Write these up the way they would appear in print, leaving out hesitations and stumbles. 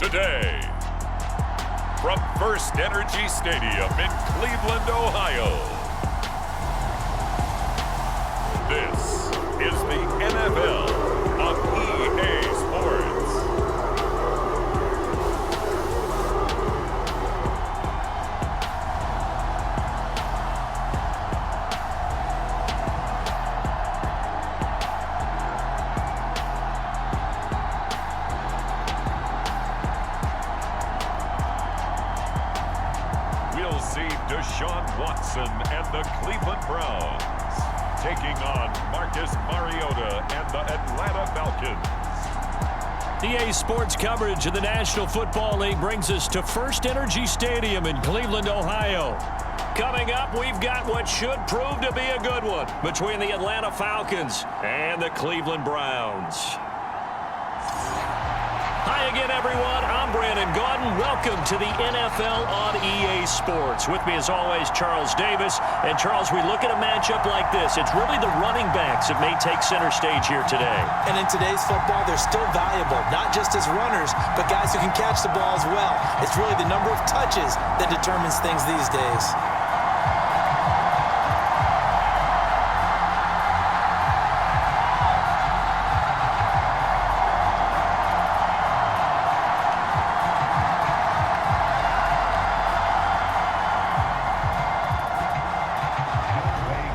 today. From First Energy Stadium in Cleveland, Ohio, this is the NFL on EA Sports. We'll see Deshaun Watson and the Cleveland Browns taking on Marcus Mariota and the Atlanta Falcons. EA Sports coverage of the National Football League brings us to First Energy Stadium in Cleveland, Ohio. Coming up, we've got what should prove to be a good one between the Atlanta Falcons and the Cleveland Browns. Hi again, everyone. I'm Brandon Gaudin. Welcome to the NFL on EA Sports. With me, as always, Charles Davis. And, Charles, we look at a matchup like this. It's really the running backs that may take center stage here today. And in today's football, they're still valuable, not just as runners, but guys who can catch the ball as well. It's really the number of touches that determines things these days.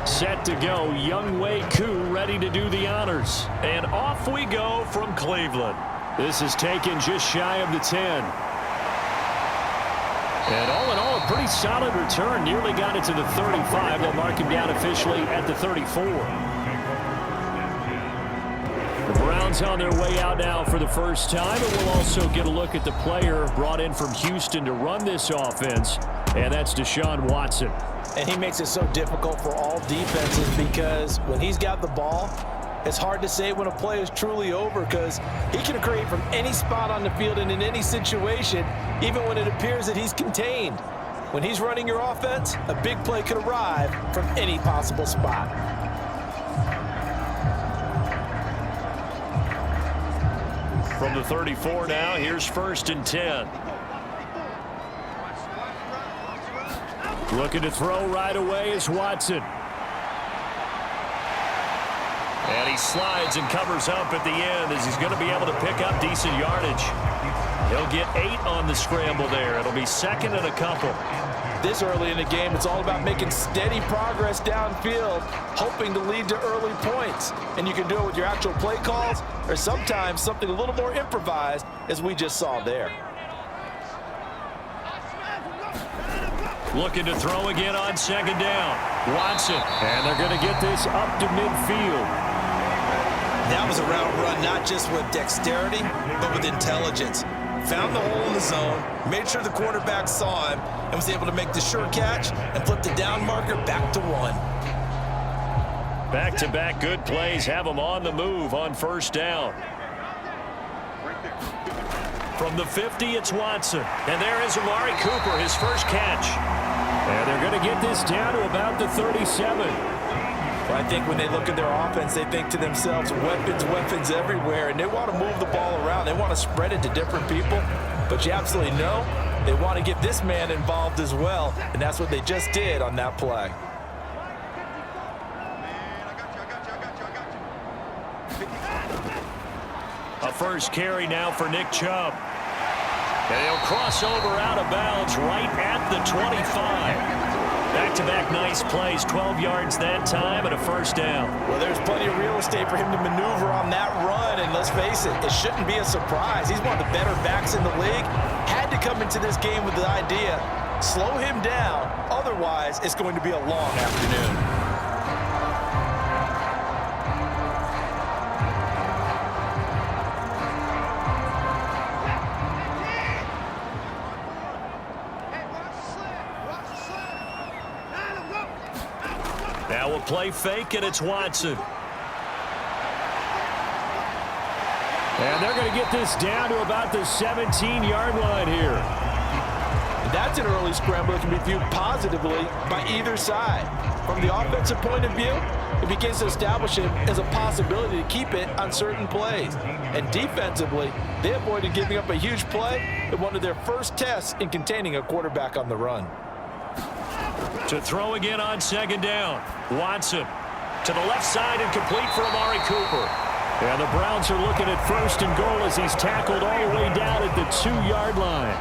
Set to go, Younghoe Koo ready to do the honors. And off we go from Cleveland. This is taken just shy of the 10. And all in all, a pretty solid return. Nearly got it to the 35. They'll mark him down officially at the 34. The Browns on their way out now for the first time. And we'll also get a look at the player brought in from Houston to run this offense. And that's Deshaun Watson. And he makes it so difficult for all defenses because when he's got the ball, it's hard to say when a play is truly over because he can create from any spot on the field and in any situation, even when it appears that he's contained. When he's running your offense, a big play could arrive from any possible spot. From the 34 now, here's 1st and 10. Looking to throw right away is Watson. And he slides and covers up at the end as he's going to be able to pick up decent yardage. He'll get 8 on the scramble there. It'll be 2nd and a couple. This early in the game, it's all about making steady progress downfield, hoping to lead to early points. And you can do it with your actual play calls or sometimes something a little more improvised as we just saw there. Looking to throw again on 2nd down. Watson. And they're going to get this up to midfield. That was a route run not just with dexterity, but with intelligence. Found the hole in the zone, made sure the quarterback saw him, and was able to make the sure catch and flip the down marker back to 1. Back-to-back good plays have them on the move on 1st down. From the 50, it's Watson. And there is Amari Cooper, his first catch. And they're going to get this down to about the 37. Well, I think when they look at their offense, they think to themselves, weapons, weapons everywhere. And they want to move the ball around. They want to spread it to different people. But you absolutely know they want to get this man involved as well. And that's what they just did on that play. A first carry now for Nick Chubb. And he'll cross over out of bounds right at the 25. Back-to-back nice plays, 12 yards that time and a 1st down. Well, there's plenty of real estate for him to maneuver on that run, and let's face it, it shouldn't be a surprise. He's one of the better backs in the league. Had to come into this game with the idea, slow him down, otherwise it's going to be a long afternoon. Now we'll play fake, and it's Watson. And they're going to get this down to about the 17-yard line here. That's an early scramble that can be viewed positively by either side. From the offensive point of view, it it begins to establish him as a possibility to keep it on certain plays. And defensively, they avoided giving up a huge play in one of their first tests in containing a quarterback on the run. To throw again on second down. Watson to the left side and complete for Amari Cooper. And the Browns are looking at first and goal as he's tackled all the way down at the 2-yard line.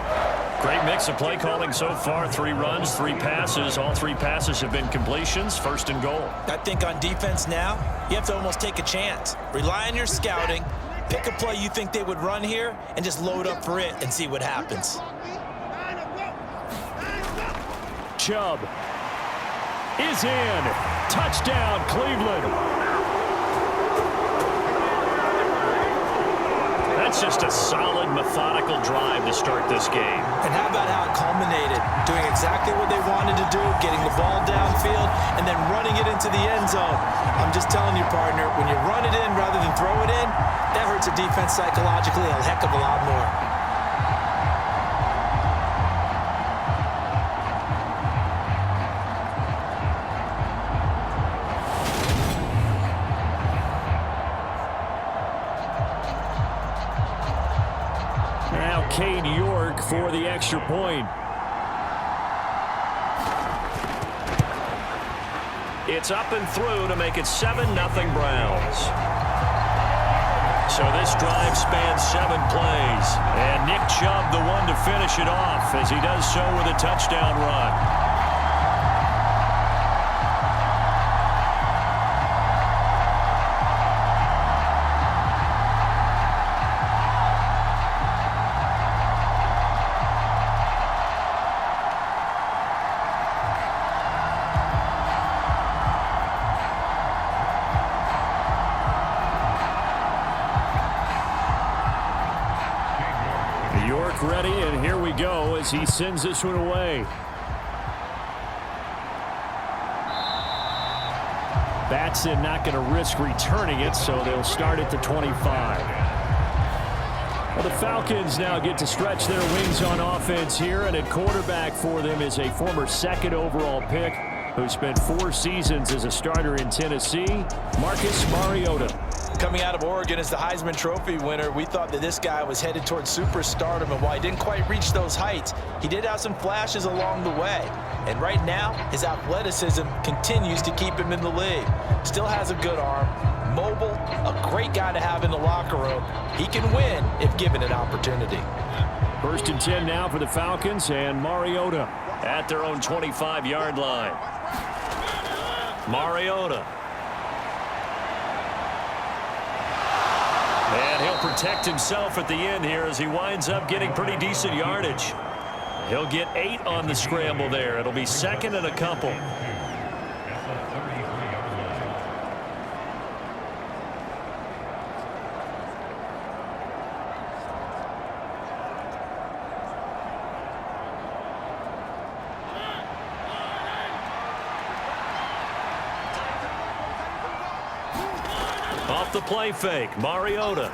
Great mix of play calling so far. 3 runs, 3 passes. All 3 passes have been completions. First and goal. I think on defense now, you have to almost take a chance. Rely on your scouting. Pick a play you think they would run here and just load up for it and see what happens. Chubb is in. Touchdown, Cleveland. That's just a solid, methodical drive to start this game. And how about how it culminated? Doing exactly what they wanted to do, getting the ball downfield, and then running it into the end zone. I'm just telling you, partner, when you run it in rather than throw it in, that hurts a defense psychologically a heck of a lot more. For the extra point. It's up and through to make it 7-0 Browns. So this drive spans 7 plays. And Nick Chubb the one to finish it off as he does so with a touchdown run. Ready, and here we go as he sends this one away. Batson not going to risk returning it, so they'll start at the 25. Well, the Falcons now get to stretch their wings on offense here, and at quarterback for them is a former 2nd overall pick who spent 4 seasons as a starter in Tennessee, Marcus Mariota. Coming out of Oregon as the Heisman Trophy winner, we thought that this guy was headed towards superstardom, and while he didn't quite reach those heights, he did have some flashes along the way. And right now, his athleticism continues to keep him in the league. Still has a good arm, mobile, a great guy to have in the locker room. He can win if given an opportunity. 1st and 10 now for the Falcons, and Mariota at their own 25-yard line. Mariota. And he'll protect himself at the end here as he winds up getting pretty decent yardage. He'll get 8 on the scramble there. It'll be 2nd and a couple. Off the play fake, Mariota.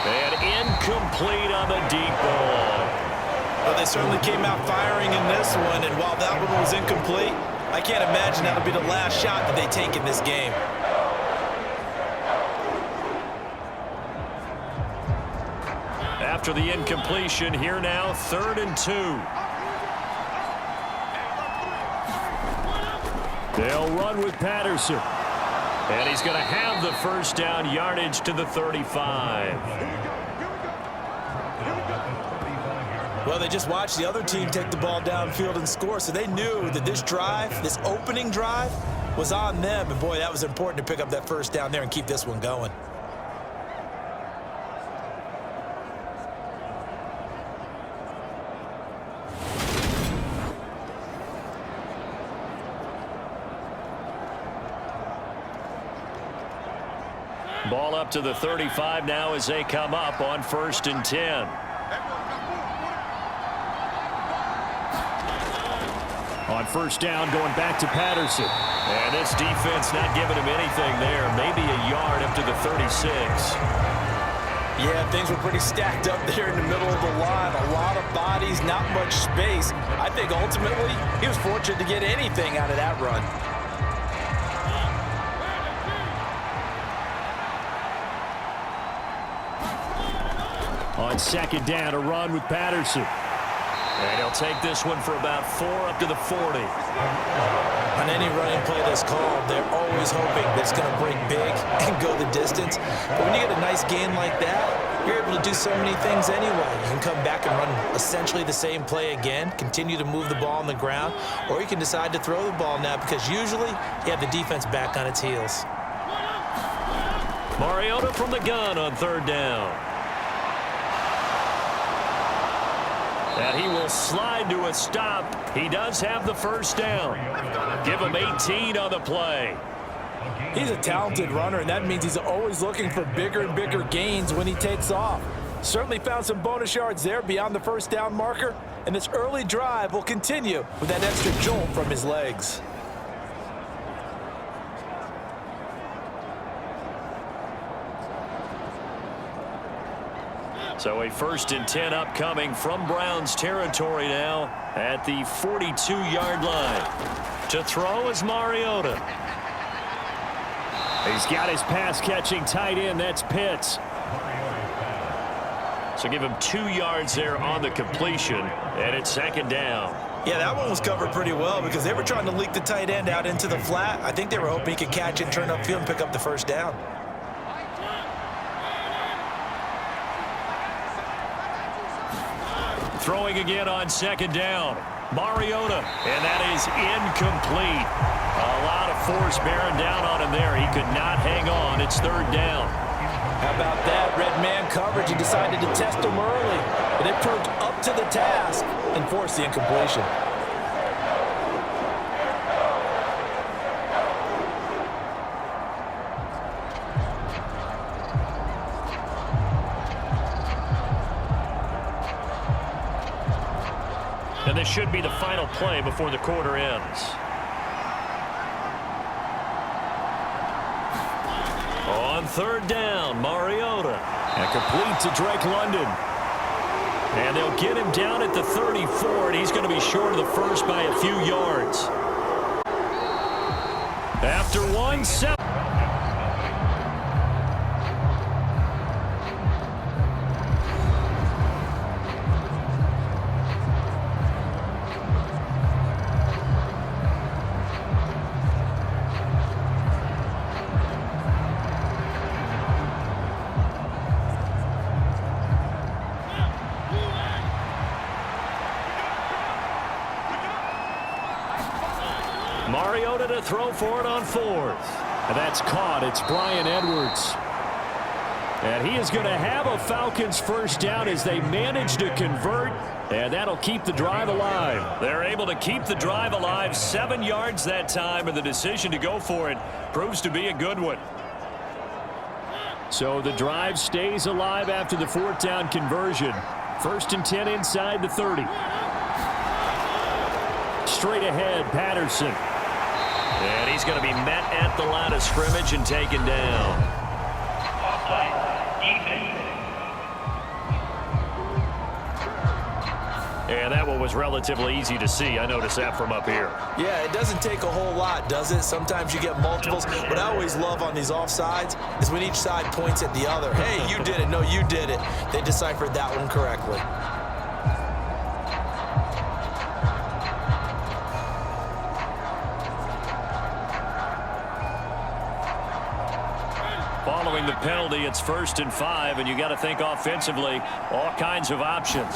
And incomplete on the deep ball. Well, they certainly came out firing in this one, and while that one was incomplete, I can't imagine that'll be the last shot that they take in this game. After the incompletion, here now, 3rd and 2. They'll run with Patterson. And he's going to have the first down, yardage to the 35. Well, they just watched the other team take the ball downfield and score, so they knew that this drive, this opening drive, was on them. And, boy, that was important to pick up that first down there and keep this one going. Ball up to the 35 now as they come up on 1st and 10. On 1st down, going back to Patterson. And this defense not giving him anything there. Maybe a yard up to the 36. Yeah, things were pretty stacked up there in the middle of the line. A lot of bodies, not much space. I think ultimately he was fortunate to get anything out of that run. On second down, a run with Patterson. And he'll take this one for about 4 up to the 40. On any running play that's called, they're always hoping that it's going to break big and go the distance. But when you get a nice gain like that, you're able to do so many things anyway. You can come back and run essentially the same play again, continue to move the ball on the ground, or you can decide to throw the ball now because usually you have the defense back on its heels. Mariota from the gun on third down. And he will slide to a stop. He does have the first down. Give him 18 on the play. He's a talented runner, and that means he's always looking for bigger and bigger gains when he takes off. Certainly found some bonus yards there beyond the first down marker, and this early drive will continue with that extra jolt from his legs. So a 1st and 10 upcoming from Browns territory now at the 42-yard line. To throw is Mariota. He's got his pass-catching tight end. That's Pitts. So give him 2 yards there on the completion, and it's second down. Yeah, that one was covered pretty well because they were trying to leak the tight end out into the flat. I think they were hoping he could catch it, turn upfield, and pick up the first down. Throwing again on second down. Mariota, and that is incomplete. A lot of force bearing down on him there. He could not hang on. It's third down. How about that? Red man coverage. He decided to test him early, and it proved up to the task and forced the incompletion. And this should be the final play before the quarter ends. On third down, Mariota. And complete to Drake London. And they'll get him down at the 34, and he's going to be short of the first by a few yards. After 1-7. Mariota to throw for it on 4th. And that's caught. It's Bryan Edwards. And he is going to have a Falcons first down as they manage to convert. And that'll keep the drive alive. They're able to keep the drive alive. 7 yards that time, and the decision to go for it proves to be a good one. So the drive stays alive after the 4th down conversion. 1st and 10 inside the 30. Straight ahead, Patterson. And he's going to be met at the line of scrimmage and taken down. And that one was relatively easy to see. I noticed that from up here. Yeah, it doesn't take a whole lot, does it? Sometimes you get multiples. What I always love on these offsides is when each side points at the other. Hey, you did it. No, you did it. They deciphered that one correctly. Following the penalty, it's 1st and 5, and you got to think offensively, all kinds of options.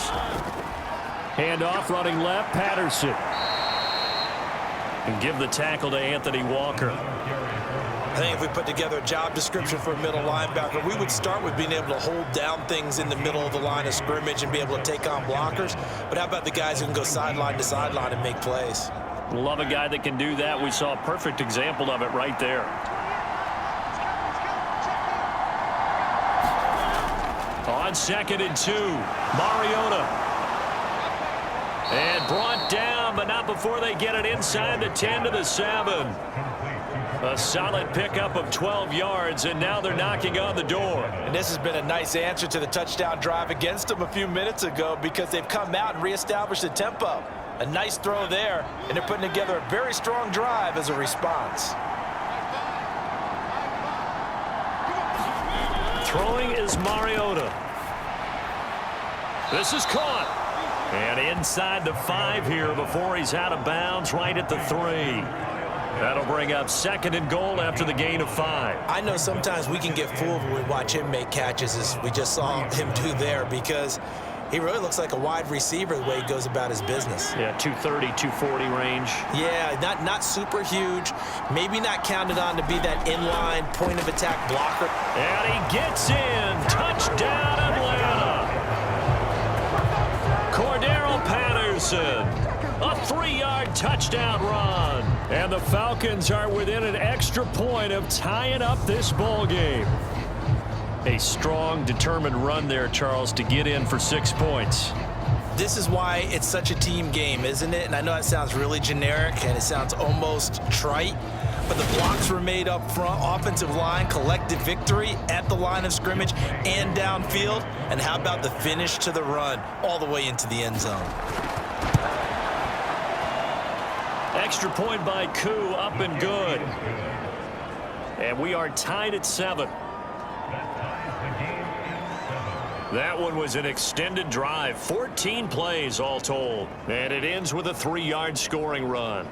Handoff running left, Patterson. And give the tackle to Anthony Walker. I think if we put together a job description for a middle linebacker, we would start with being able to hold down things in the middle of the line of scrimmage and be able to take on blockers. But how about the guys who can go sideline to sideline and make plays? Love a guy that can do that. We saw a perfect example of it right there. On 2nd and 2, Mariota. And brought down, but not before they get it inside the 10 to the 7. A solid pickup of 12 yards, and now they're knocking on the door. And this has been a nice answer to the touchdown drive against them a few minutes ago because they've come out and reestablished the tempo. A nice throw there, and they're putting together a very strong drive as a response. Throwing is Mariota. This is caught. And inside the 5 here before he's out of bounds right at the 3. That'll bring up 2nd and goal after the gain of 5. I know sometimes we can get fooled when we watch him make catches, as we just saw him do there, because he really looks like a wide receiver the way he goes about his business. Yeah, 230, 240 range. Yeah, not super huge. Maybe not counted on to be that inline point-of-attack blocker. And he gets in. Touchdown, Atlanta. Cordero Patterson. A 3-yard touchdown run. And the Falcons are within an extra point of tying up this ball game. A strong, determined run there, Charles, to get in for 6 points. This is why it's such a team game, isn't it? And I know that sounds really generic and it sounds almost trite, but the blocks were made up front, offensive line, collective victory at the line of scrimmage and downfield. And how about the finish to the run all the way into the end zone? Extra point by Koo, up and good. And we are tied at 7. That one was an extended drive, 14 plays all told. And it ends with a 3-yard scoring run.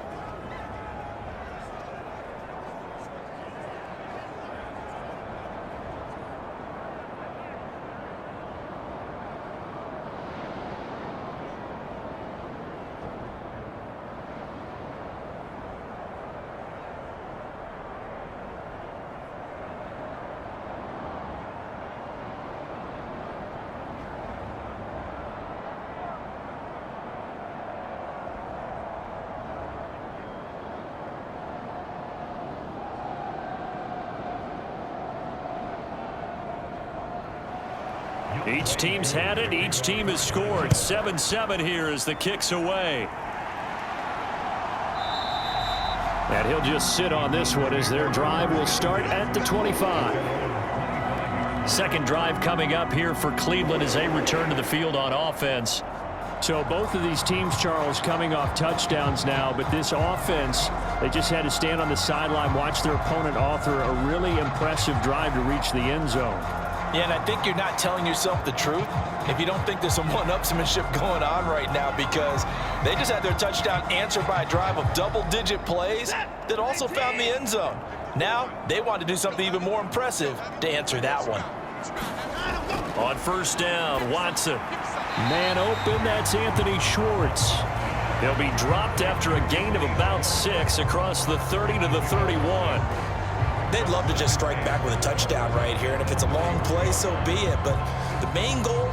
Each team's had it. Each team has scored. 7-7 here as the kick's away. And he'll just sit on this one as their drive will start at the 25. Second drive coming up here for Cleveland as they return to the field on offense. So both of these teams, Charles, coming off touchdowns now, but this offense, they just had to stand on the sideline, watch their opponent author a really impressive drive to reach the end zone. Yeah, and I think you're not telling yourself the truth if you don't think there's some one-upsmanship going on right now, because they just had their touchdown answered by a drive of double-digit plays that also found the end zone. Now, they want to do something even more impressive to answer that one. On first down, Watson. Man open, that's Anthony Schwartz. He'll be dropped after a gain of about 6 across the 30 to the 31. They'd love to just strike back with a touchdown right here, and if it's a long play, so be it. But the main goal,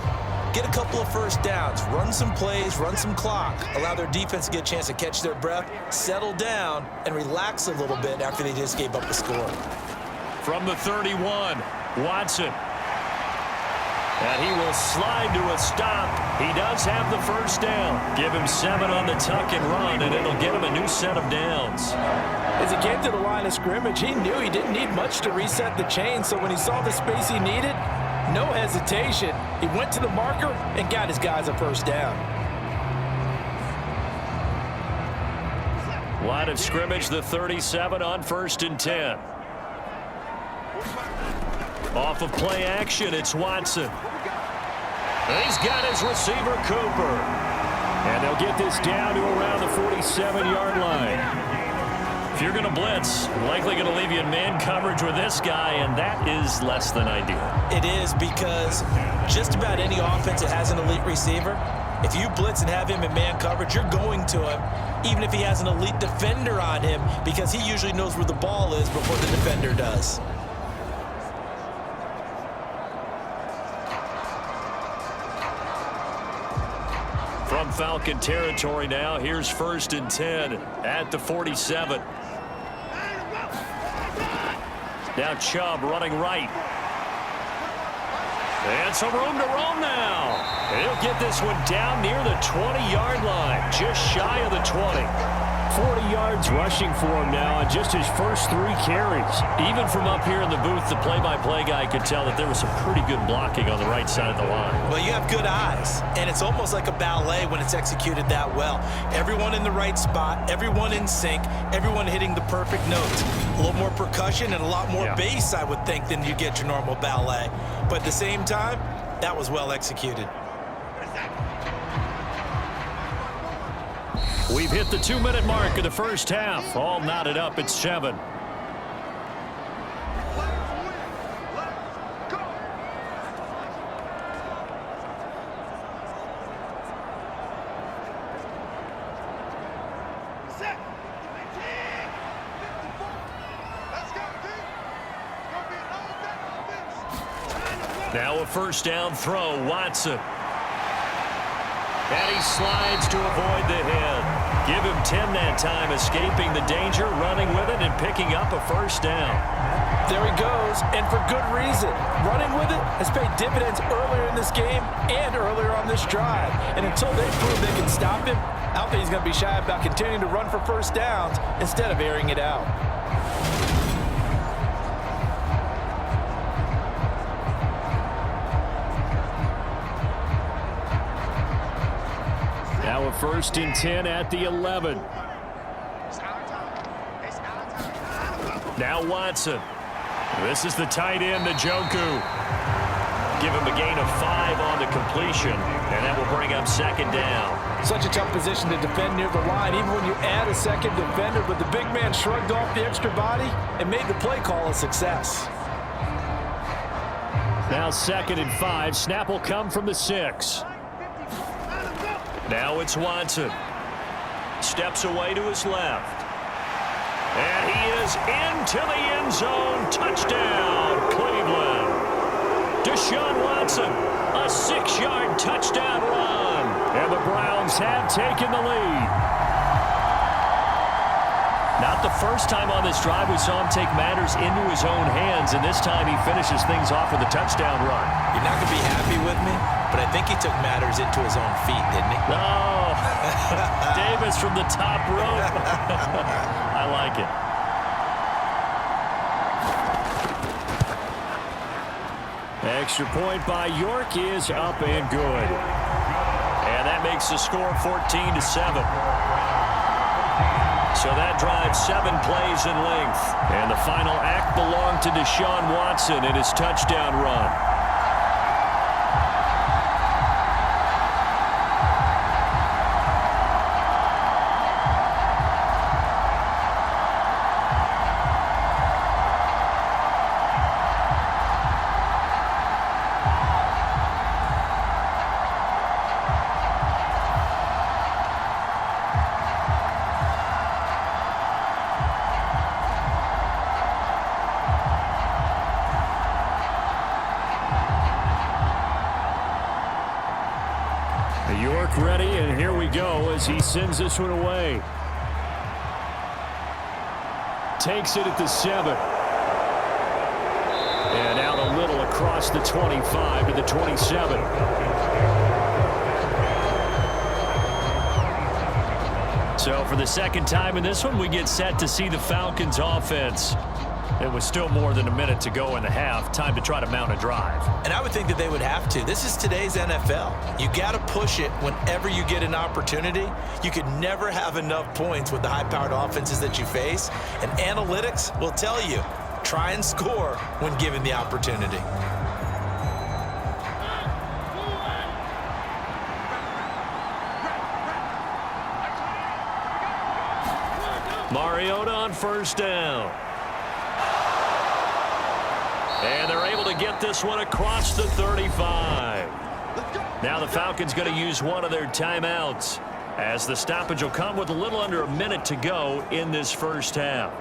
get a couple of first downs, run some plays, run some clock, allow their defense to get a chance to catch their breath, settle down, and relax a little bit after they just gave up the score. From the 31, Watson. And he will slide to a stop. He does have the first down. Give him 7 on the tuck and run, and it'll get him a new set of downs. As he came to the line of scrimmage, he knew he didn't need much to reset the chain, so when he saw the space he needed, no hesitation. He went to the marker and got his guys a first down. Line of scrimmage, the 37 on 1st and 10. Off of play action, it's Watson. He's got his receiver, Cooper. And they'll get this down to around the 47-yard line. If you're going to blitz, likely going to leave you in man coverage with this guy, and that is less than ideal. It is, because just about any offense that has an elite receiver, if you blitz and have him in man coverage, you're going to him, even if he has an elite defender on him, because he usually knows where the ball is before the defender does. From Falcon territory now, here's 1st and 10 at the 47. Now Chubb running right. And some room to roam now. He'll get this one down near the 20-yard line, just shy of the 20. 40 yards rushing for him now on just his first 3 carries. Even from up here in the booth, the play-by-play guy could tell that there was some pretty good blocking on the right side of the line. Well, you have good eyes, and it's almost like a ballet when it's executed that well. Everyone in the right spot, everyone in sync, everyone hitting the perfect notes. A little more percussion and a lot more bass, I would think, than you get your normal ballet. But at the same time, that was well executed. We've hit the 2-minute mark of the first half. All knotted up at 7. Now a first down throw, Watson. And he slides to avoid the hit. Give him 10 that time, escaping the danger, running with it, and picking up a first down. There he goes, and for good reason. Running with it has paid dividends earlier in this game and earlier on this drive. And until they prove they can stop him, I don't think he's going to be shy about continuing to run for first downs instead of airing it out. Now a 1st and 10 at the 11. Now Watson. This is the tight end, Njoku. Give him a gain of 5 on the completion, and that will bring up 2nd down. Such a tough position to defend near the line, even when you add a second defender, but the big man shrugged off the extra body and made the play call a success. Now 2nd and 5. Snap will come from the 6. Now it's Watson. Steps away to his left. And he is into the end zone. Touchdown, Cleveland. Deshaun Watson, a 6-yard touchdown run. And the Browns have taken the lead. Not the first time on this drive we saw him take matters into his own hands, and this time he finishes things off with a touchdown run. You're not going to be happy with me, but I think he took matters into his own feet, didn't he? Oh, Davis from the top rope. I like it. Extra point by York is up and good. And that makes the score 14-7. So that drives 7 plays in length. And the final act belonged to Deshaun Watson in his touchdown run. York ready, and here we go as he sends this one away. Takes it at the 7. And out a little across the 25 to the 27. So for the 2nd time in this one, we get set to see the Falcons offense. It was still more than a minute to go in the half. Time to try to mount a drive. And I would think that they would have to. This is today's NFL. You got to push it whenever you get an opportunity. You could never have enough points with the high-powered offenses that you face. And analytics will tell you, try and score when given the opportunity. Mariota on 1st down. And they're able to get this one across the 35. Now the Falcons going to use one of their timeouts, as the stoppage will come with a little under a minute to go in this first half.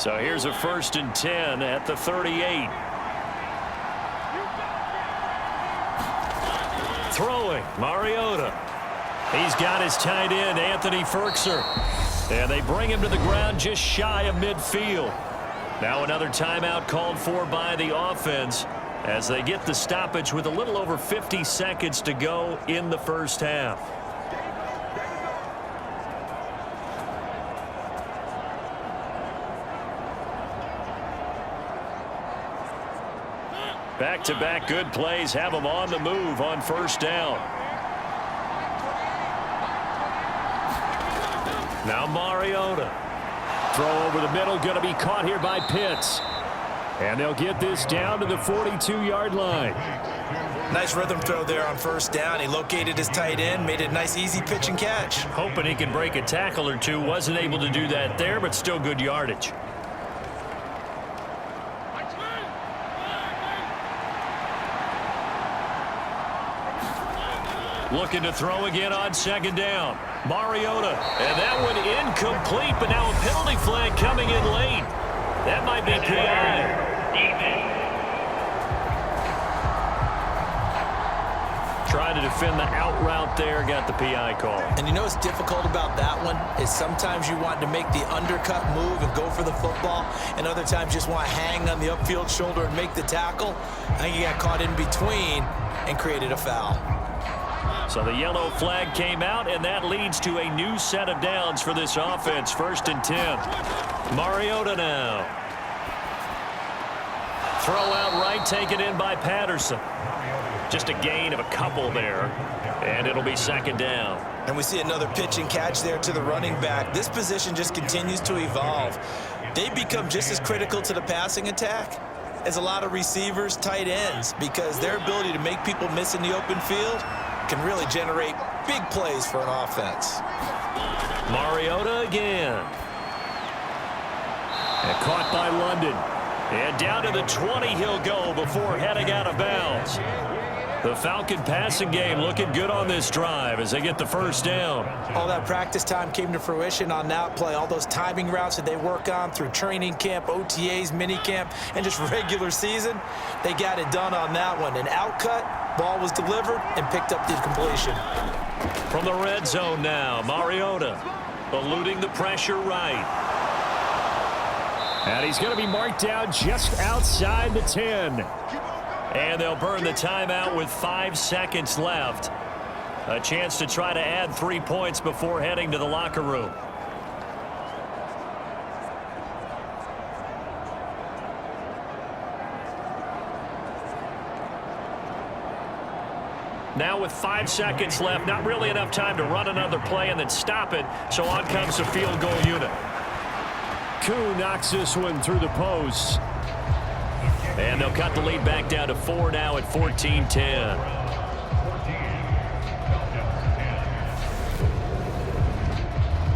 So here's a 1st and 10 at the 38. Throwing, Mariota. He's got his tight end, Anthony Ferkser. And they bring him to the ground just shy of midfield. Now another timeout called for by the offense as they get the stoppage with a little over 50 seconds to go in the first half. Back-to-back good plays have them on the move on 1st down. Now Mariota. Throw over the middle, going to be caught here by Pitts. And they'll get this down to the 42-yard line. Nice rhythm throw there on first down. He located his tight end, made it a nice easy pitch and catch. Hoping he could break a tackle or two. Wasn't able to do that there, but still good yardage. Looking to throw again on second down. Mariota. And that one incomplete, but now a penalty flag coming in late. That might be PI. Trying to defend the out route there, got the PI call. And you know what's difficult about that one is sometimes you want to make the undercut move and go for the football, and other times you just want to hang on the upfield shoulder and make the tackle. I think he got caught in between and created a foul. So the yellow flag came out, and that leads to a new set of downs for this offense. 1st and 10. Mariota now. Throw out right, taken in by Patterson. Just a gain of a couple there, and it'll be 2nd down. And we see another pitch and catch there to the running back. This position just continues to evolve. They become just as critical to the passing attack as a lot of receivers, tight ends, because their ability to make people miss in the open field can really generate big plays for an offense. Mariota again. And caught by London. And down to the 20 he'll go before heading out of bounds. The Falcon passing game looking good on this drive as they get the 1st down. All that practice time came to fruition on that play. All those timing routes that they work on through training camp, OTAs, minicamp, and just regular season, they got it done on that one. An outcut, ball was delivered, and picked up the completion. From the red zone now, Mariota eluding the pressure right. And he's going to be marked down just outside the 10. And they'll burn the timeout with 5 seconds left. A chance to try to add 3 points before heading to the locker room. Now with 5 seconds left, not really enough time to run another play and then stop it. So on comes the field goal unit. Koo knocks this one through the post. And they'll cut the lead back down to 4 now at 14-10.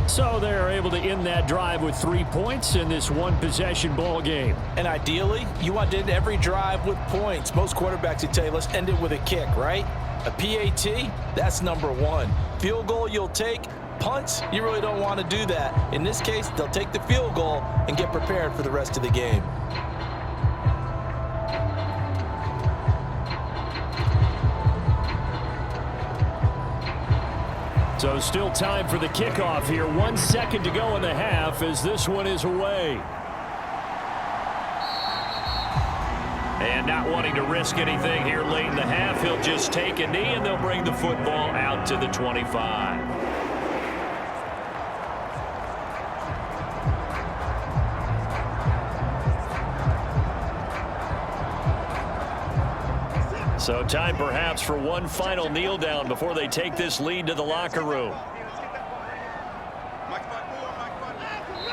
So they're able to end that drive with 3 points in this one-possession ball game. And ideally, you want to end every drive with points. Most quarterbacks would tell you, let's end it with a kick, right? A PAT, that's number 1. Field goal you'll take. Punts, you really don't want to do that. In this case, they'll take the field goal and get prepared for the rest of the game. So still time for the kickoff here. 1 second to go in the half as this one is away. And not wanting to risk anything here late in the half, he'll just take a knee and they'll bring the football out to the 25. So time perhaps for one final kneel down before they take this lead to the locker room.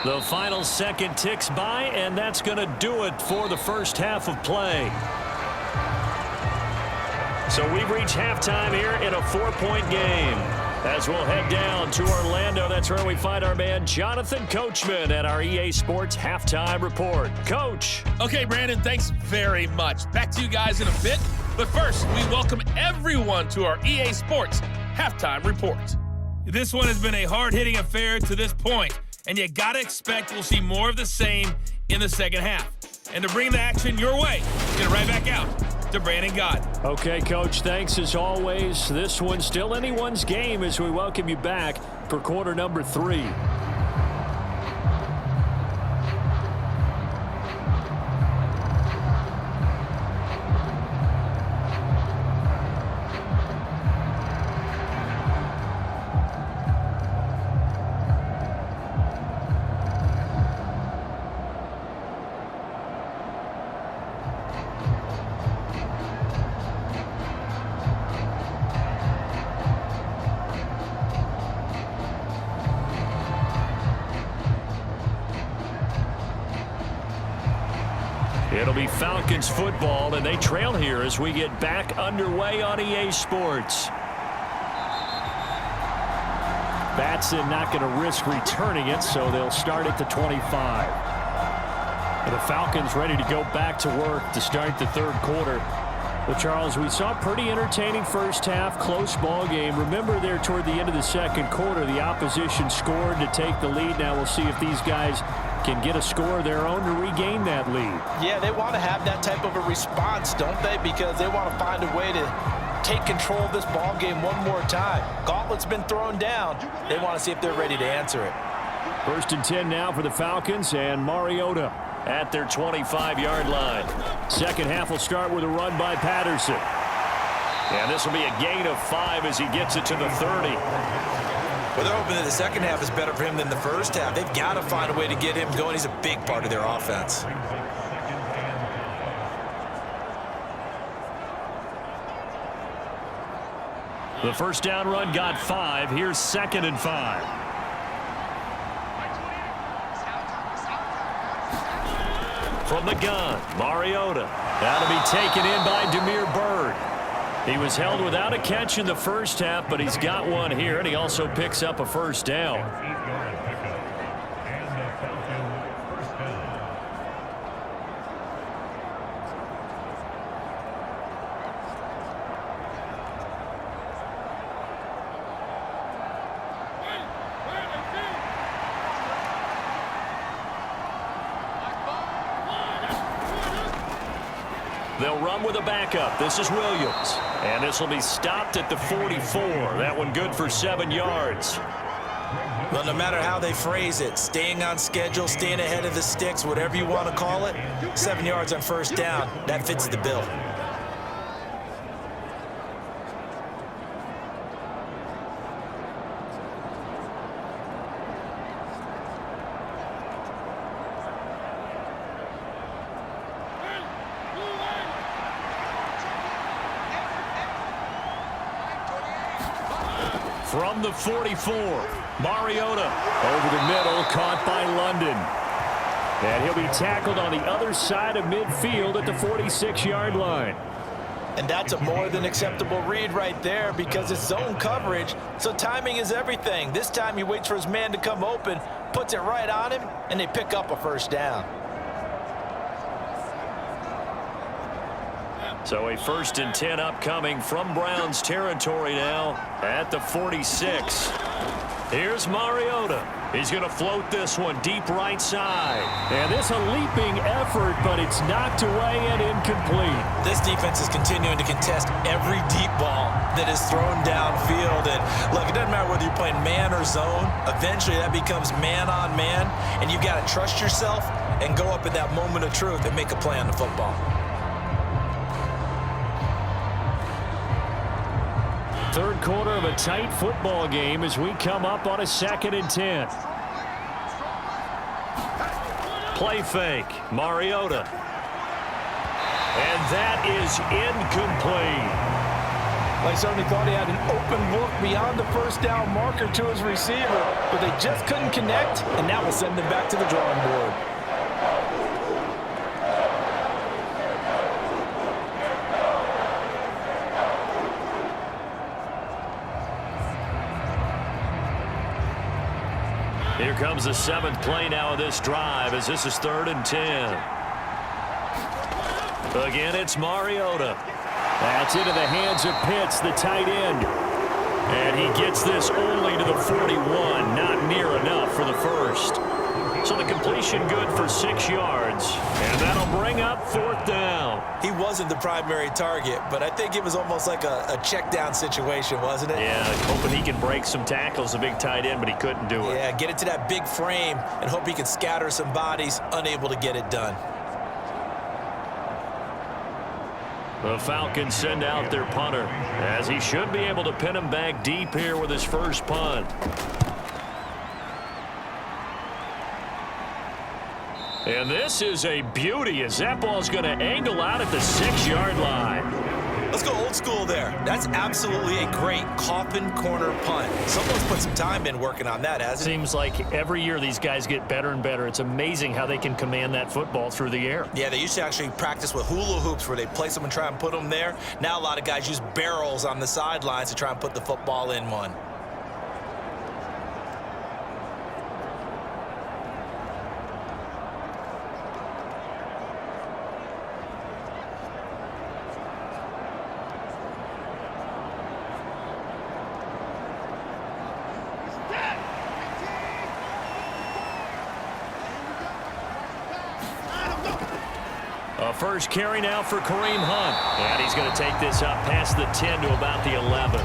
The final second ticks by, and that's going to do it for the first half of play. So we've reached halftime here in a 4-point game. As we'll head down to Orlando, that's where we find our man Jonathan Coachman at our EA Sports Halftime Report. Coach. Okay, Brandon, thanks very much. Back to you guys in a bit. But first, we welcome everyone to our EA Sports Halftime Report. This one has been a hard-hitting affair to this point, and you gotta expect we'll see more of the same in the second half. And to bring the action your way, get it right back out to Brandon Gott. Okay, Coach, thanks as always. This one's still anyone's game as we welcome you back for quarter number 3. It'll be Falcons football, and they trail here as we get back underway on EA Sports. Batson not going to risk returning it, so they'll start at the 25. And the Falcons ready to go back to work to start the third quarter. Well, Charles, we saw a pretty entertaining first half, close ball game. Remember there toward the end of the second quarter, the opposition scored to take the lead. Now we'll see if these guys can get a score of their own to regain that lead. Yeah, they want to have that type of a response, don't they? Because they want to find a way to take control of this ball game one more time. Gauntlet's been thrown down. They want to see if they're ready to answer it. 1st and 10 now for the Falcons, and Mariota at their 25-yard line. Second half will start with a run by Patterson. And this will be a gain of 5 as he gets it to the 30. Well, they're hoping that the second half is better for him than the first half. They've got to find a way to get him going. He's a big part of their offense. The first down run got 5. Here's 2nd and 5. From the gun, Mariota. That'll be taken in by Damiere Byrd. He was held without a catch in the first half, but he's got one here, and he also picks up a first down. They'll run with a backup. This is Williams. And this will be stopped at the 44. That one good for 7 yards. Well, no matter how they phrase it, staying on schedule, staying ahead of the sticks, whatever you want to call it, 7 yards on first down, that fits the bill. From the 44, Mariota over the middle, caught by London. And he'll be tackled on the other side of midfield at the 46-yard line. And that's a more than acceptable read right there because it's zone coverage, so timing is everything. This time he waits for his man to come open, puts it right on him, and they pick up a first down. So a 1st and 10 upcoming from Browns territory now at the 46. Here's Mariota. He's going to float this one deep right side. And this a leaping effort, but it's knocked away and incomplete. This defense is continuing to contest every deep ball that is thrown downfield. And look, it doesn't matter whether you're playing man or zone. Eventually that becomes man on man, and you've got to trust yourself and go up at that moment of truth and make a play on the football. Third quarter of a tight football game as we come up on a 2nd and 10. Play fake, Mariota. And that is incomplete. Like certainly thought he had an open look beyond the first down marker to his receiver, but they just couldn't connect, and that will send them back to the drawing board. Here comes the 7th play now of this drive as this is 3rd and 10. Again, it's Mariota. That's into the hands of Pitts, the tight end. And he gets this only to the 41, not near enough for the first. So the completion good for 6 yards, and that'll bring up 4th down. He wasn't the primary target, but I think it was almost like a check down situation, wasn't it? Yeah, hoping he can break some tackles, a big tight end, but he couldn't do it. Yeah, get it to that big frame and hope he can scatter some bodies, unable to get it done. The Falcons send out their punter, as he should be able to pin him back deep here with his first punt. And this is a beauty as that ball's going to angle out at the 6-yard line. Let's go old school there. That's absolutely a great coffin corner punt. Someone's put some time in working on that, hasn't it? Seems like every year these guys get better and better. It's amazing how they can command that football through the air. Yeah, they used to actually practice with hula hoops where they place them and try and put them there. Now a lot of guys use barrels on the sidelines to try and put the football in one. First carry now for Kareem Hunt. And he's going to take this up past the 10 to about the 11.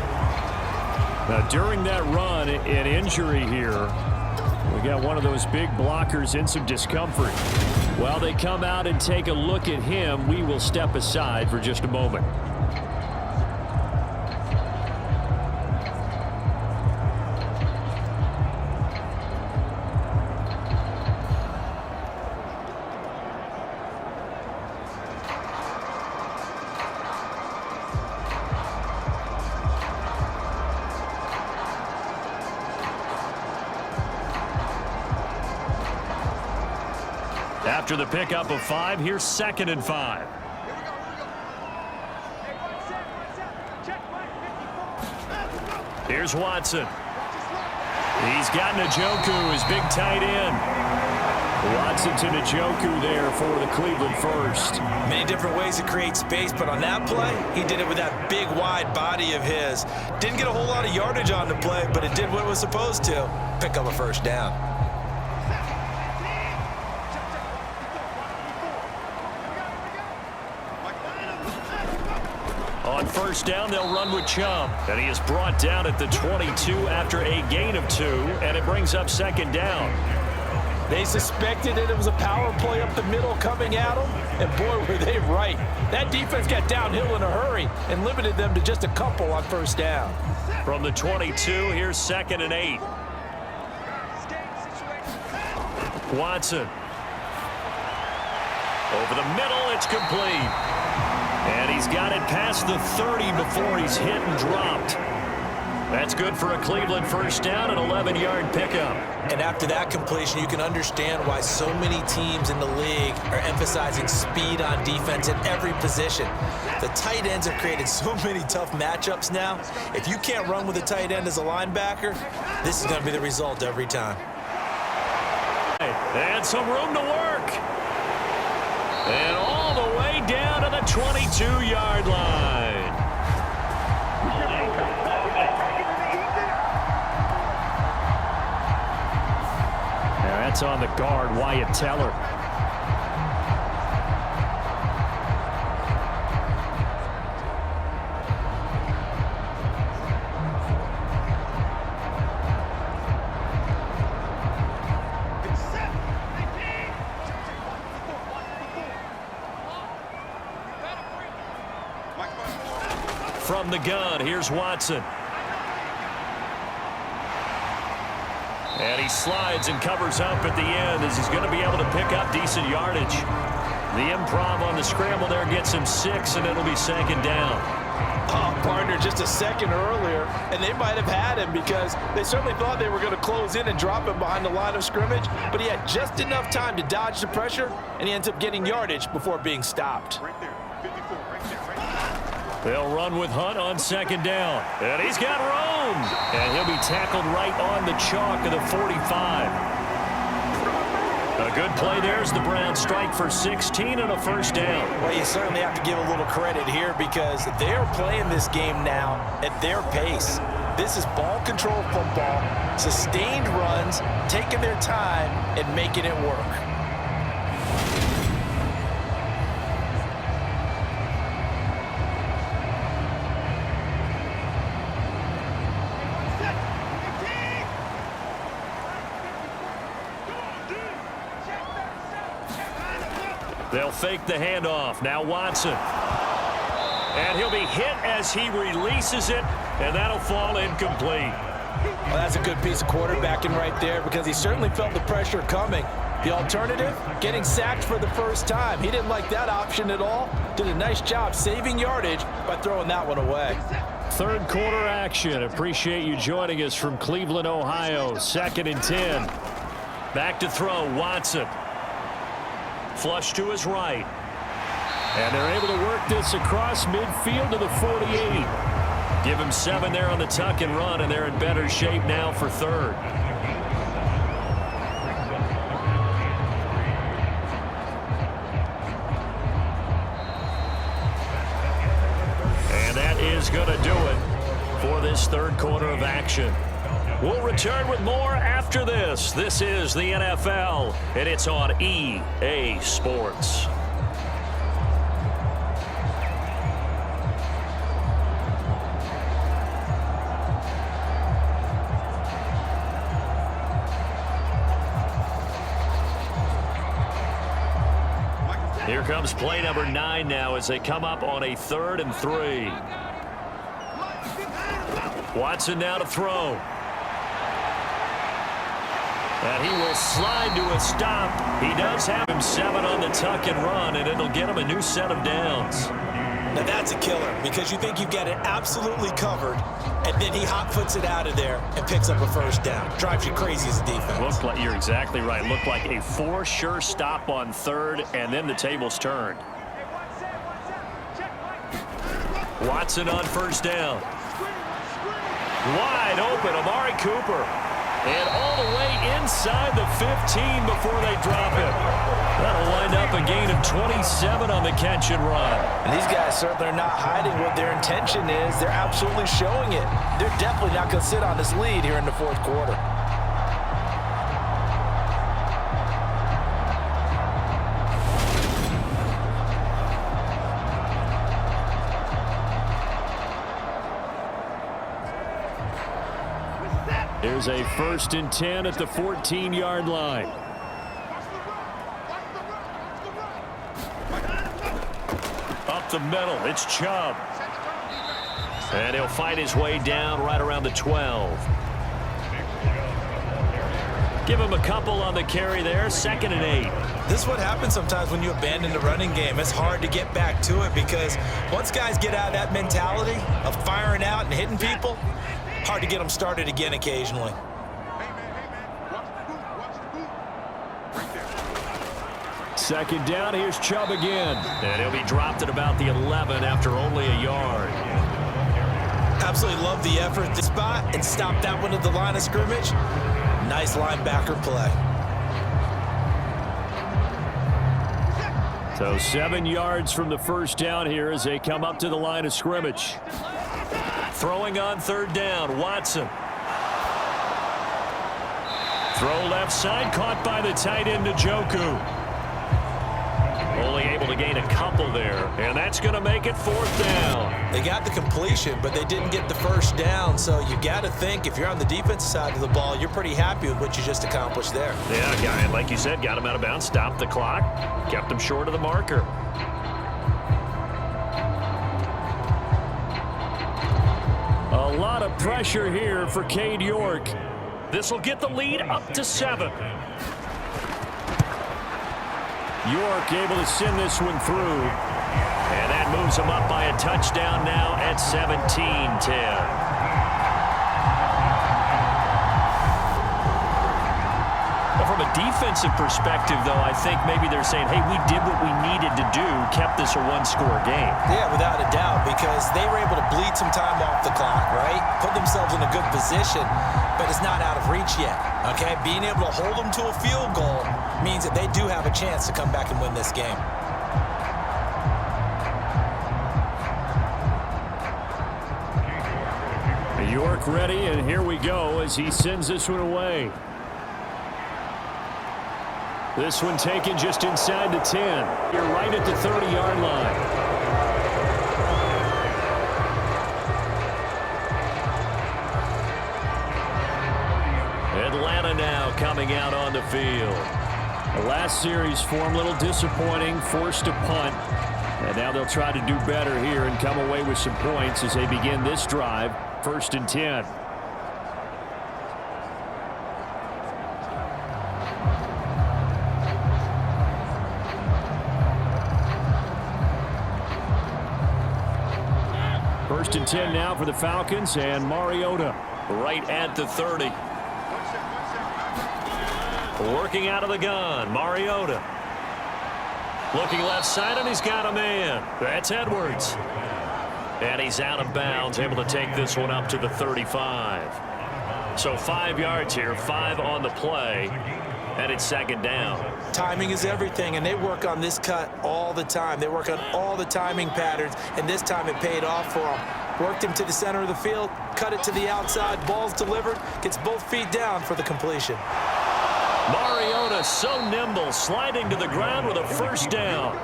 Now, during that run, an injury here. We got one of those big blockers in some discomfort. While they come out and take a look at him, we will step aside for just a moment. After the pickup of 5, here's 2nd and 5. Here's Watson. He's got Njoku, his big tight end. Watson to Njoku there for the Cleveland first. Many different ways to create space, but on that play, he did it with that big, wide body of his. Didn't get a whole lot of yardage on the play, but it did what it was supposed to. Pick up a first down. On first down, they'll run with Chubb. And he is brought down at the 22 after a gain of 2, and it brings up 2nd down. They suspected that it was a power play up the middle coming at them, and boy, were they right. That defense got downhill in a hurry and limited them to just a couple on first down. From the 22, here's 2nd and 8. Watson. Over the middle, it's complete. And he's got it past the 30 before he's hit and dropped. That's good for a Cleveland first down, an 11-yard pickup. And after that completion, you can understand why so many teams in the league are emphasizing speed on defense at every position. The tight ends have created so many tough matchups now. If you can't run with a tight end as a linebacker, this is going to be the result every time. And some room to work. And all the way down to the 22-yard line. Now that's on the guard, Wyatt Teller. From the gun, here's Watson. And he slides and covers up at the end as he's going to be able to pick up decent yardage. The improv on the scramble there gets him 6, and it'll be 2nd down. Oh, partner, just a second earlier, and they might have had him because they certainly thought they were going to close in and drop him behind the line of scrimmage, but he had just enough time to dodge the pressure, and he ends up getting yardage before being stopped. Right there, 54, right there, right there. They'll run with Hunt on 2nd down. And he's got room. And he'll be tackled right on the chalk of the 45. A good play there as the Browns strike for 16 and a first down. Well, you certainly have to give a little credit here because they're playing this game now at their pace. This is ball control football, sustained runs, taking their time and making it work. They'll fake the handoff. Now Watson. And he'll be hit as he releases it, and that'll fall incomplete. Well, that's a good piece of quarterbacking right there because he certainly felt the pressure coming. The alternative, getting sacked for the first time. He didn't like that option at all. Did a nice job saving yardage by throwing that one away. Third quarter action. Appreciate you joining us from Cleveland, Ohio. 2nd and 10. Back to throw, Watson. Flush to his right. And they're able to work this across midfield to the 48. Give him 7 there on the tuck and run, and they're in better shape now for third. And that is going to do it for this third quarter of action. We'll return with more after this. This is the NFL, and it's on EA Sports. Here comes play number 9 now as they come up on a 3rd and 3. Watson now to throw. And he will slide to a stop. He does have him 7 on the tuck and run, and it'll get him a new set of downs. Now that's a killer because you think you've got it absolutely covered, and then he hot-foots it out of there and picks up a first down. Drives you crazy as a defense. Looked like, you're exactly right. Looked like a for sure stop on 3rd, and then the tables turned. Watson on first down. Wide open, Amari Cooper. And all the way inside the 15 before they drop it. That'll wind up a gain of 27 on the catch and run. And these guys certainly are not hiding what their intention is. They're absolutely showing it. They're definitely not going to sit on this lead here in the 4th quarter. Here's a 1st and 10 at the 14-yard line. Up the middle, it's Chubb. And he'll fight his way down right around the 12. Give him a couple on the carry there, 2nd and 8. This is what happens sometimes when you abandon the running game. It's hard to get back to it because once guys get out of that mentality of firing out and hitting people, hard to get them started again occasionally. Second down, here's Chubb again. And he'll be dropped at about the 11 after only a yard. Absolutely love the effort at the spot and stop that one at the line of scrimmage. Nice linebacker play. So 7 yards from the first down here as they come up to the line of scrimmage. Throwing on 3rd down, Watson. Throw left side, caught by the tight end, Njoku. Only able to gain a couple there, and that's going to make it 4th down. They got the completion, but they didn't get the first down, so you got to think if you're on the defensive side of the ball, you're pretty happy with what you just accomplished there. Yeah, and like you said, got him out of bounds, stopped the clock, kept him short of the marker. A lot of pressure here for Cade York. This will get the lead up to 7. York able to send this one through. And that moves him up by a touchdown now at 17-10. From a defensive perspective, though, I think maybe they're saying, hey, we did what we needed to do, kept this a one-score game. Yeah, without a doubt, because they were able to bleed some time off the clock, right? Put themselves in a good position, but it's not out of reach yet, okay? Being able to hold them to a field goal means that they do have a chance to come back and win this game. York ready, and here we go as he sends this one away. This one taken just inside the 10. You're right at the 30-yard line. Atlanta now coming out on the field. The last series for him, a little disappointing, forced to punt. And now they'll try to do better here and come away with some points as they begin this drive, 1st and 10. First and 10 now for the Falcons, and Mariota right at the 30. Working out of the gun, Mariota. Looking left side, and he's got a man. That's Edwards. And he's out of bounds, able to take this one up to the 35. So 5 yards here, 5 on the play, and it's second down. Timing is everything, and they work on this cut all the time. They work on all the timing patterns, and this time it paid off for them. Worked him to the center of the field, cut it to the outside, ball's delivered, gets both feet down for the completion. Mariota so nimble, sliding to the ground with a first down.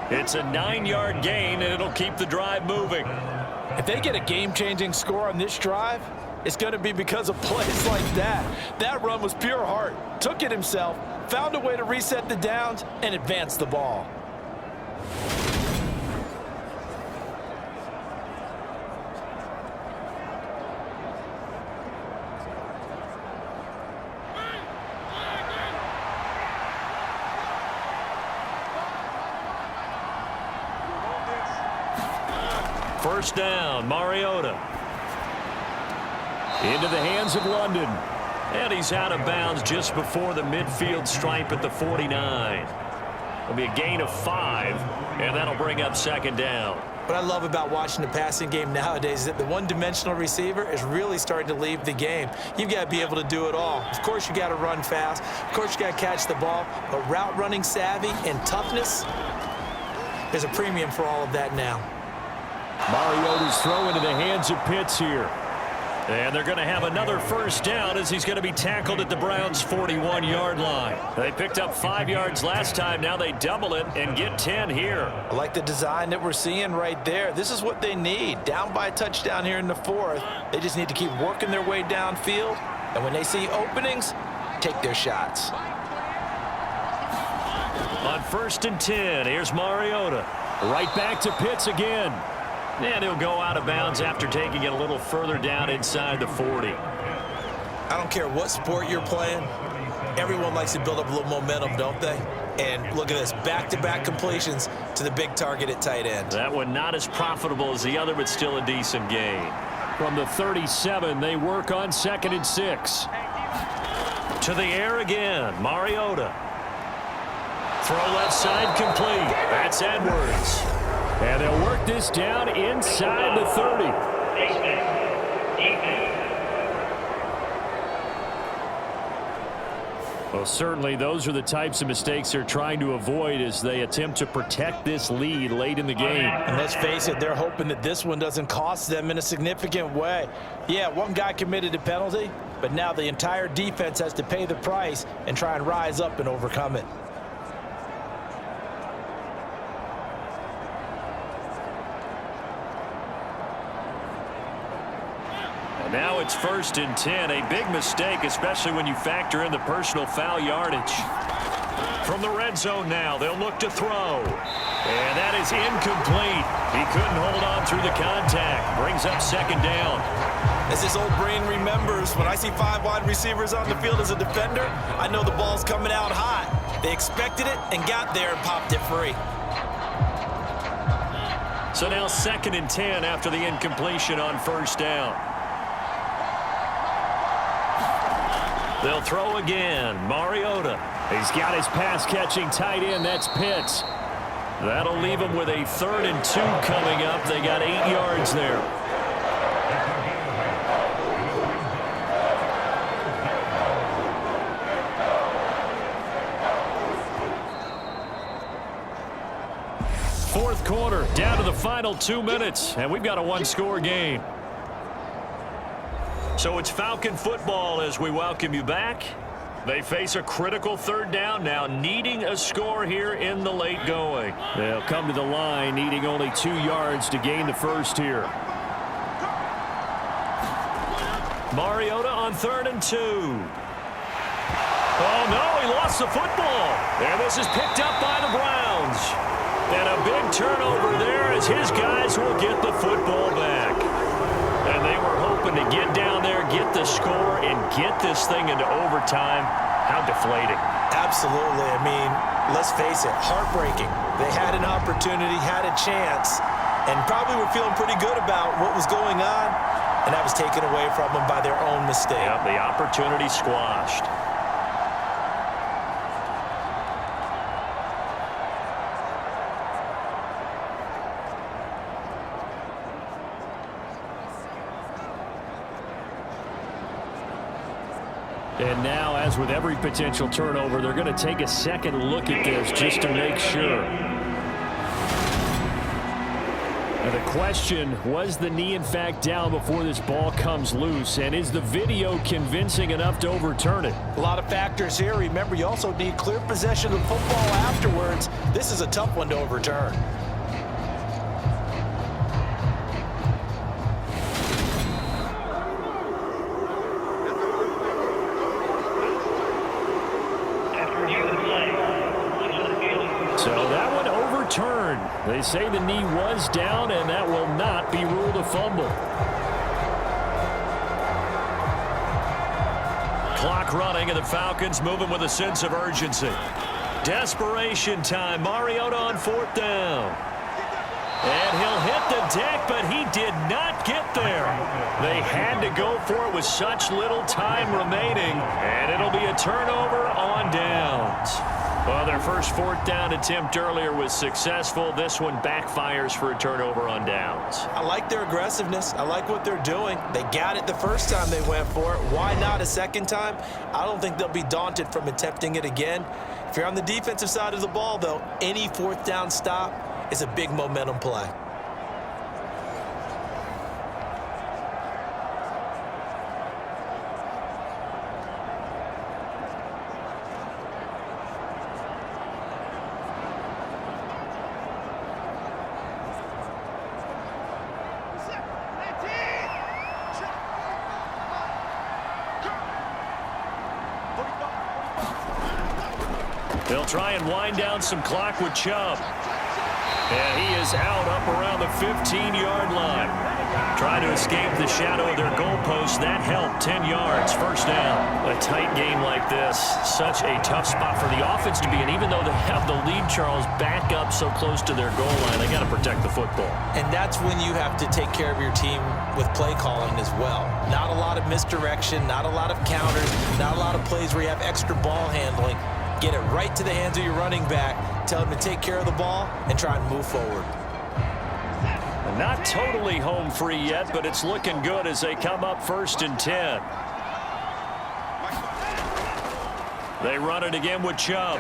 It's a 9-yard gain, and it'll keep the drive moving. If they get a game-changing score on this drive, it's going to be because of plays like that. That run was pure heart. Took it himself, found a way to reset the downs, and advance the ball. First down, Mariota. Into the hands of London. And he's out of bounds just before the midfield stripe at the 49. It'll be a gain of 5, and that'll bring up second down. What I love about watching the passing game nowadays is that the one-dimensional receiver is really starting to leave the game. You've got to be able to do it all. Of course, you got to run fast. Of course, you got to catch the ball. But route running savvy and toughness, there's a premium for all of that now. Mariota's throw into the hands of Pitts here. And they're going to have another first down as he's going to be tackled at the Browns' 41-yard line. They picked up 5 yards last time. Now they double it and get 10 here. I like the design that we're seeing right there. This is what they need. Down by a touchdown here in the 4th. They just need to keep working their way downfield. And when they see openings, take their shots. On first and 10, here's Mariota. Right back to Pitts again. And he'll go out of bounds after taking it a little further down inside the 40. I don't care what sport you're playing. Everyone likes to build up a little momentum, don't they? And look at this, back-to-back completions to the big target at tight end. That one not as profitable as the other, but still a decent gain. From the 37, they work on 2nd and 6. To the air again, Mariota. Throw left side complete. That's Edwards. And they'll work this down inside the 30. Well, certainly those are the types of mistakes they're trying to avoid as they attempt to protect this lead late in the game. And let's face it, they're hoping that this one doesn't cost them in a significant way. Yeah, one guy committed a penalty, but now the entire defense has to pay the price and try and rise up and overcome it. Now it's first and 10, a big mistake, especially when you factor in the personal foul yardage. From the red zone now, they'll look to throw. And that is incomplete. He couldn't hold on through the contact. Brings up second down. As this old brain remembers, when I see 5 wide receivers on the field as a defender, I know the ball's coming out hot. They expected it and got there and popped it free. So now 2nd and 10 after the incompletion on first down. They'll throw again. Mariota. He's got his pass-catching tight end. That's Pitts. That'll leave him with a 3rd and 2 coming up. They got 8 yards there. Fourth quarter, down to the final 2 minutes, and we've got a one-score game. So it's Falcon football as we welcome you back. They face a critical 3rd down now, needing a score here in the late going. They'll come to the line, needing only 2 yards to gain the first here. Mariota on 3rd and 2. Oh, no, he lost the football. And this is picked up by the Browns. And a big turnover there as his guys will get the football back. And they were hoping to get down there, get the score, and get this thing into overtime. How deflating. Absolutely. I mean, let's face it, heartbreaking. They had an opportunity, had a chance, and probably were feeling pretty good about what was going on, and that was taken away from them by their own mistake. Yep, the opportunity squashed. And now, as with every potential turnover, they're going to take a second look at this just to make sure. Now the question, was the knee in fact down before this ball comes loose? And is the video convincing enough to overturn it? A lot of factors here. Remember, you also need clear possession of the football afterwards. This is a tough one to overturn. So that one overturned. They say the knee was down, and that will not be ruled a fumble. Clock running, and the Falcons moving with a sense of urgency. Desperation time. Mariota on 4th down. And he'll hit the deck, but he did not get there. They had to go for it with such little time remaining, and it'll be a turnover on downs. Well, their first 4th down attempt earlier was successful. This one backfires for a turnover on downs. I like their aggressiveness. I like what they're doing. They got it the first time they went for it. Why not a second time? I don't think they'll be daunted from attempting it again. If you're on the defensive side of the ball, though, any 4th down stop is a big momentum play. They'll try and wind down some clock with Chubb. And he is out up around the 15-yard line. Trying to escape the shadow of their goalpost. That helped. 10 yards. First down. A tight game like this. Such a tough spot for the offense to be in. Even though they have the lead, Charles, back up so close to their goal line, they got to protect the football. And that's when you have to take care of your team with play calling as well. Not a lot of misdirection, not a lot of counters, not a lot of plays where you have extra ball handling. Get it right to the hands of your running back. Tell him to take care of the ball and try and move forward. Not totally home free yet, but it's looking good as they come up 1st and 10. They run it again with Chubb.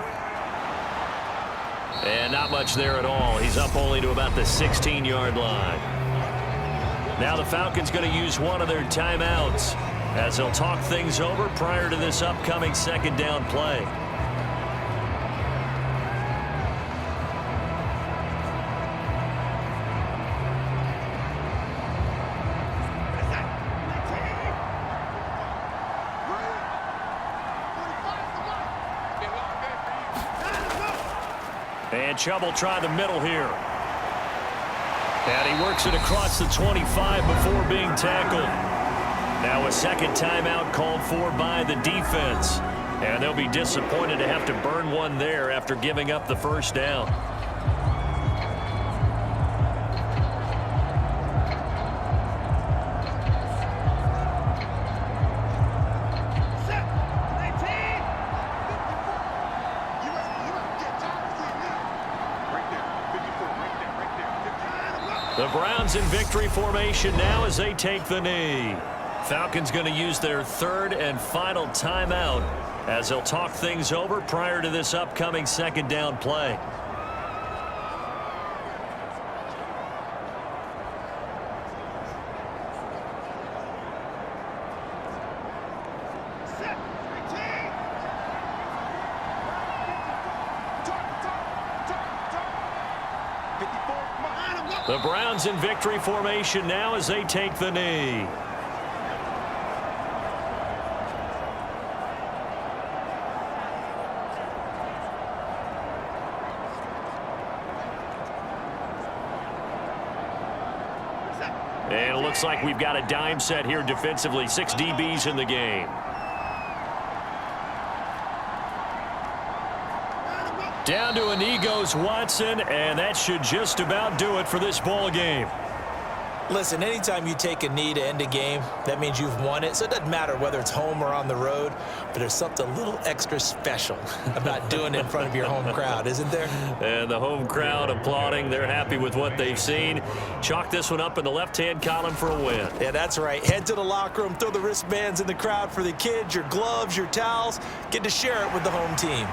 And not much there at all. He's up only to about the 16-yard line. Now the Falcons going to use one of their timeouts as they'll talk things over prior to this upcoming 2nd down play. And Chubb will try the middle here. And he works it across the 25 before being tackled. Now a second timeout called for by the defense. And they'll be disappointed to have to burn one there after giving up the first down. The Browns in victory formation now as they take the knee. Falcons going to use their 3rd and final timeout as they'll talk things over prior to this upcoming 2nd down play. The Browns in victory formation now as they take the knee. And it looks like we've got a dime set here defensively. 6 DBs in the game. Down to a knee goes Watson, and that should just about do it for this ball game. Listen, anytime you take a knee to end a game, that means you've won it. So it doesn't matter whether it's home or on the road, but there's something a little extra special about doing it in front of your home crowd, isn't there? And the home crowd applauding. They're happy with what they've seen. Chalk this one up in the left-hand column for a win. Yeah, that's right. Head to the locker room, throw the wristbands in the crowd for the kids, your gloves, your towels. Get to share it with the home team.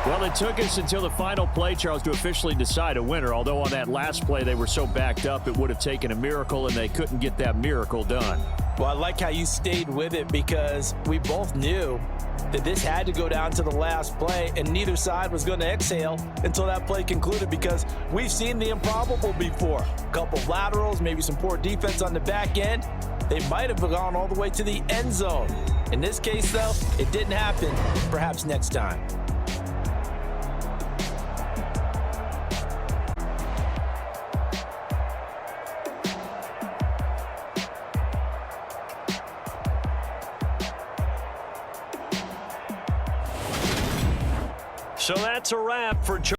Well, it took us until the final play, Charles, to officially decide a winner. Although on that last play they were so backed up, it would have taken a miracle, and they couldn't get that miracle done. Well, I like how you stayed with it because we both knew that this had to go down to the last play, and neither side was going to exhale until that play concluded because we've seen the improbable before. A couple of laterals, maybe some poor defense on the back end. They might have gone all the way to the end zone. In this case, though, it didn't happen. Perhaps next time. So that's a wrap for Charles.